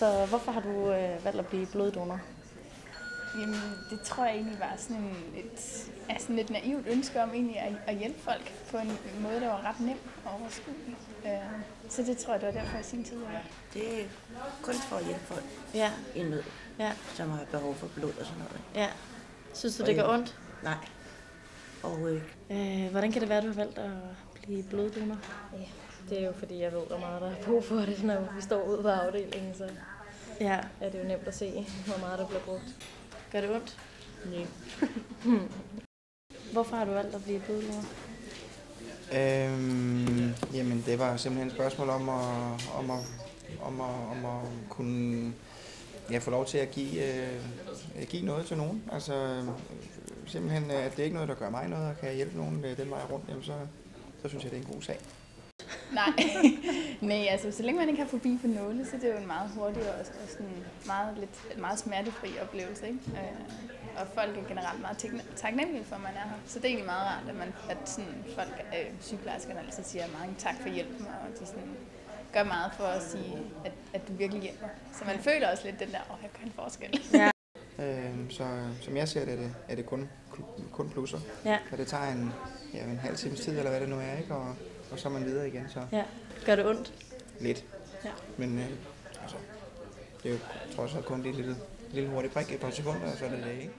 Så hvorfor har du valgt at blive bloddonor? Jamen, det tror jeg egentlig var sådan et naivt ønske om egentlig at hjælpe folk på en måde, der var ret nem og overskuelig. Så det tror jeg, det var derfor i sin tid. Det er kun for at hjælpe folk i nød, som har behov for blod og sådan noget. Ja. Synes du, det gør ondt? Nej, overhovedet ikke. Hvordan kan det være, at du har valgt at blive bloddonor? Ja, det er jo fordi, jeg ved, hvor meget der er brug for det, når vi står ude på afdelingen, så er det jo nemt at se, hvor meget der bliver brugt. Gør det ondt? Nej. Hvorfor har du valgt at blive bloddonor? Jamen, det var simpelthen et spørgsmål om at kunne få lov til at give noget til nogen. Altså, simpelthen, at det er ikke noget, der gør mig noget, og kan jeg hjælpe nogen den vej rundt, jamen så synes jeg, det er en god sag. Nej, altså så længe man ikke har fobi for nåle, så det er jo en meget hurtig og sådan meget smertefri oplevelse, ikke? Og folk er generelt meget taknemmelige for, at man er her. Så det er egentlig meget rart, at sådan folk, sygeplejerskerne altid siger mange tak for hjælpen, og de sådan gør meget for at sige, at du virkelig hjælper. Så man føler også lidt den der, jeg gør en forskel. Ja. Så som jeg ser det, er det kun plusser. Ja. Så det tager en halv times tid, eller hvad det nu er, ikke? Og så er man videre igen. Så. Ja. Gør det ondt? Lidt. Ja. Men det er jo trods alt kun et lille hurtigt prik, et par sekunder, og så er det det, ikke?